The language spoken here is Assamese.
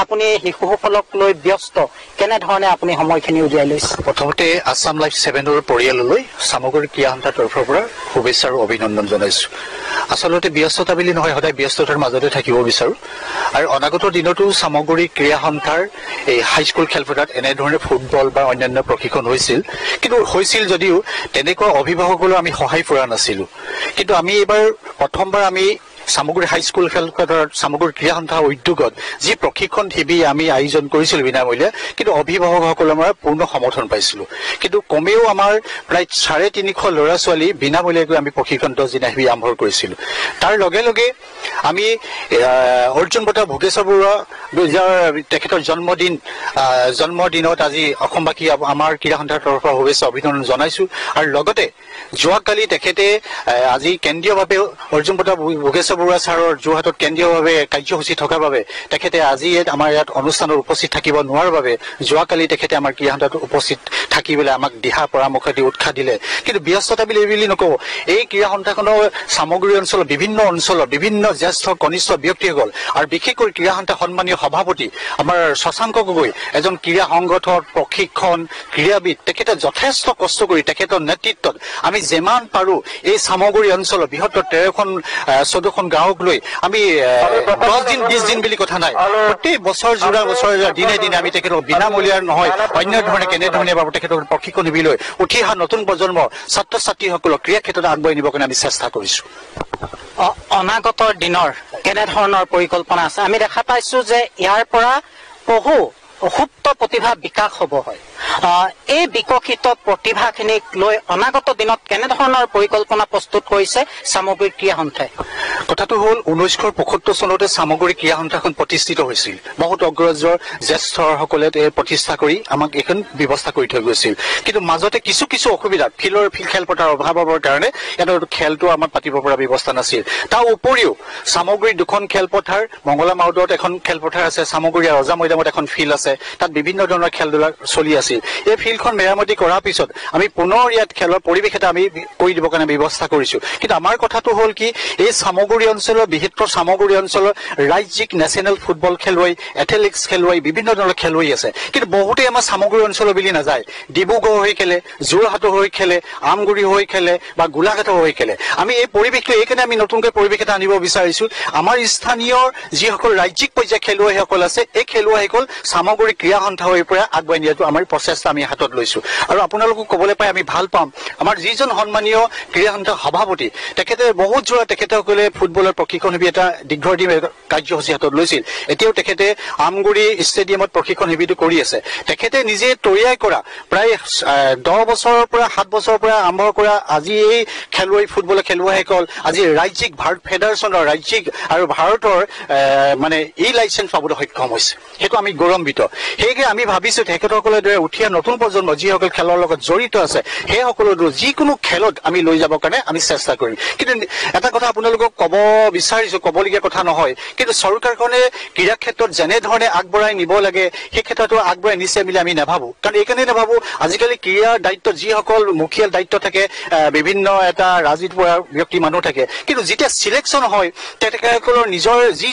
আপুনি শিশুসকলক লৈ ব্যস্ত কেনেধৰণে আপুনি সময়খিনি উলিয়াই লৈছে? প্ৰথমতে আছাম লাইফ 7ৰ পৰিয়াললৈ সামগ্ৰী ক্ৰীড়া সন্থাৰ তৰফৰ পৰা শুভেচ্ছা আৰু অভিনন্দন জনাইছো। আচলতে ব্যস্ততা বুলি নহয়, সদায় ব্যস্ততাৰ মাজতে থাকিব বিচাৰো আৰু অনাগত দিনতো সামগ্ৰী ক্ৰীড়া সন্থাৰ এই হাইস্কুল খেলপথাৰত এনেধৰণে ফুটবল বা অন্যান্য প্ৰশিক্ষণ হৈছিল যদিও তেনেকুৱা অভিভাৱকসকলক আমি সহায় কৰা নাছিলো। কিন্তু আমি এইবাৰ প্ৰথমবাৰ আমি সামগ্ৰী হাইস্কুল খেলপথাৰত সামগ্ৰী ক্ৰীড়া সন্থাৰ উদ্যোগত যি প্ৰশিক্ষণ শিবিৰ আমি আয়োজন কৰিছিলো বিনামূলীয়া, কিন্তু অভিভাৱকসকলৰ পৰা পূৰ্ণ সমৰ্থন পাইছিলো। কিন্তু কমেও আমাৰ প্ৰায় 350 ল'ৰা ছোৱালী বিনামূলীয়াকৈ আমি প্ৰশিক্ষণ 10 দিনীয়া শিবিৰ আৰম্ভ কৰিছিলো। তাৰ লগে লগে আমি অৰ্জুন বঁটা ভোগেশ্বৰ বৰুৱা তেখেতৰ জন্মদিনত আজি অসমবাসী আমাৰ ক্ৰীড়া সন্থাৰ তৰফৰ পৰা শুভেচ্ছা অভিনন্দন জনাইছো। আৰু লগতে যোৱাকালি তেখেতে আজি কেন্দ্ৰীয়ভাৱে অৰ্জুন বঁটা ভোগেশ্বৰ বৰুৱা ছাৰৰ যোৰহাটত কেন্দ্ৰীয়ভাৱে কাৰ্যসূচী থকাৰ বাবে তেখেতে আজি আমাৰ ইয়াত অনুষ্ঠানত উপস্থিত থাকিব নোৱাৰাৰ বাবে যোৱাকালি তেখেতে আমাৰ ক্ৰীড়া সন্থাত উপস্থিত থাকিবলৈ আমাক দিহা পৰামৰ্শ দি উৎসাহ দিলে। কিন্তু ব্যস্ততা বুলি নকওঁ, এই ক্ৰীড়া সন্থাখনৰ সামগ্ৰী অঞ্চলৰ বিভিন্ন জ্যেষ্ঠ কনিষ্ঠ ব্যক্তিসকল আৰু বিশেষকৈ ক্ৰীড়া সন্থাৰ সন্মানীয় সভাপতি আমাৰ শশাংক গগৈ, এজন ক্ৰীড়া সংগঠক, প্ৰশিক্ষণ ক্ৰীড়াবিদ, তেখেতে যথেষ্ট কষ্ট কৰি তেখেতৰ নেতৃত্বত আমি যিমান পাৰো এই সামগ্ৰী অঞ্চলৰ বৃহত্তৰ 13-14খন গাঁৱক লৈ আমি 10 দিন 20 দিন বুলি কথা নাই, প্ৰত্যেক বছৰ দিনে দিনে আমি তেখেতক বিনামূলীয়াৰ নহয় অন্য ধৰণে কেনেধৰণে বাৰু তেখেতক প্ৰশিক্ষণ শিবিৰ লৈ উঠি অহা নতুন প্ৰজন্মৰ ছাত্ৰ ছাত্ৰীসকলক ক্ৰীড়া ক্ষেত্ৰত আগুৱাই নিবৰ কাৰণে আমি চেষ্টা কৰিছো। অনাগত দিনৰ কেনেধৰণৰ পৰিকল্পনা আছে? আমি দেখা পাইছো যে ইয়াৰ পৰা বহু সুপ্ত প্ৰতিভা বিকাশ হ'ব হয়। এই বিকশিত প্ৰতিভাখিনিক লৈ অনাগত দিনত কেনেধৰণৰ পৰিকল্পনা প্ৰস্তুত কৰিছে সামগ্ৰী ক্ৰীড়া সন্থাই? কথাটো হ'ল 1975 চনতে সামগ্ৰী ক্ৰীড়া সন্থাখন প্ৰতিষ্ঠিত হৈছিল। বহুত অগ্ৰজৰ জ্যেষ্ঠসকলে প্ৰতিষ্ঠা কৰি আমাক এইখন ব্যৱস্থা কৰি থৈ গৈছিল। কিন্তু মাজতে কিছু অসুবিধা, ফিল্ড খেলপথাৰৰ অভাৱৰ কাৰণে ইয়াত খেলটো আমাৰ পাতিব পৰা ব্যৱস্থা নাছিল। তাৰ উপৰিও সামগ্ৰী 2খন খেলপথাৰ, মংগলা মাউদত এখন খেলপথাৰ আছে, সামগ্ৰী ৰজা মৈদামত এখন ফিল্ড আছে, তাত বিভিন্ন ধৰণৰ খেল ধূলা চলি আছিল। এই ফিল্ডখন মেৰামতি কৰাৰ পিছত আমি পুনৰ ইয়াত খেলৰ পৰিৱেশ এটা আমি কৰি দিবৰ কাৰণে ব্যৱস্থা কৰিছো। কিন্তু আমাৰ কথাটো হ'ল কি, এই সামগ্ৰী অঞ্চলৰ বৃহত্তৰ সামগ্ৰী অঞ্চলৰ ৰাজ্যিক নেশ্যনেল ফুটবল খেলুৱৈ, এথলেটিক্স খেলুৱৈ, বিভিন্ন ধৰণৰ খেলুৱৈ আছে, কিন্তু বহুতেই আমাৰ সামগ্ৰী অঞ্চলৰ বুলি নাযায়। ডিব্ৰুগড় হৈ খেলে, যোৰহাট হৈ খেলে, আমগুৰি হৈ খেলে বা গোলাঘাট হৈ খেলে। আমি এই পৰিৱেশটো এইকাৰণে আমি নতুনকৈ পৰিৱেশ এটা আনিব বিচাৰিছো। আমাৰ স্থানীয় যিসকল ৰাজ্যিক পৰ্যায়ৰ খেলুৱৈসকল আছে, এই খেলুৱৈসকল সামগ্ৰী ক্ৰীড়া সন্থা হৈ পৰা আগুৱাই নিয়াটো আমাৰ প্ৰচেষ্টা আমি হাতত লৈছো। আৰু আপোনালোকক ক'বলৈ পাই আমি ভাল পাম, আমাৰ যিজন সন্মানীয় ক্ৰীড়া সন্থাৰ সভাপতি, তেখেতে বহুত জোৰা তেখেতসকলে ফুটবলৰ প্ৰশিক্ষণ শিবিৰ এটা দীৰ্ঘদিন কাৰ্যসূচী হাতত লৈছিল। এতিয়াও তেখেতে আমগুৰি ষ্টেডিয়ামত প্ৰশিক্ষণ শিবিৰটো কৰি আছে। তেখেতে নিজে তৈয়াৰ কৰা প্ৰায় 10 বছৰৰ পৰা 7 বছৰৰ পৰা আৰম্ভ কৰা আজি এই ফুটবলৰ খেলুৱৈসকল আজি ৰাজ্যিক ভাৰত ফেডাৰেশ্যনৰ ৰাজ্যিক আৰু ভাৰতৰ মানে এই লাইচেঞ্চ পাবলৈ সক্ষম হৈছে। সেইটো আমি গৌৰৱান্বিত। সেয়েহে আমি ভাবিছো তেখেতসকলৰ দৰে উঠি অহা নতুন প্ৰজন্ম যিসকল খেলৰ লগত জড়িত আছে, সেইসকলৰ যিকোনো খেলত আমি লৈ যাবৰ কাৰণে আমি চেষ্টা কৰিম। কিন্তু এটা কথা আপোনালোকক ক'ব বিচাৰিছো, ক'বলগীয়া কথা নহয়, কিন্তু চৰকাৰখনে ক্ৰীড়া ক্ষেত্ৰত যেনেধৰণে আগবঢ়াই নিব লাগে সেই ক্ষেত্ৰতো আগবঢ়াই নিছে বুলি আমি নাভাবো। কাৰণ এইকাৰণে নাভাবো, আজিকালি ক্ৰীড়াৰ দায়িত্ব যিসকল মুখিয়াল দায়িত্ব থাকে, বিভিন্ন এটা ৰাজনীতি ব্যক্তি মানুহ থাকে, কিন্তু যেতিয়া চিলেকশ্যন হয় তেখেতসকলৰ নিজৰ যি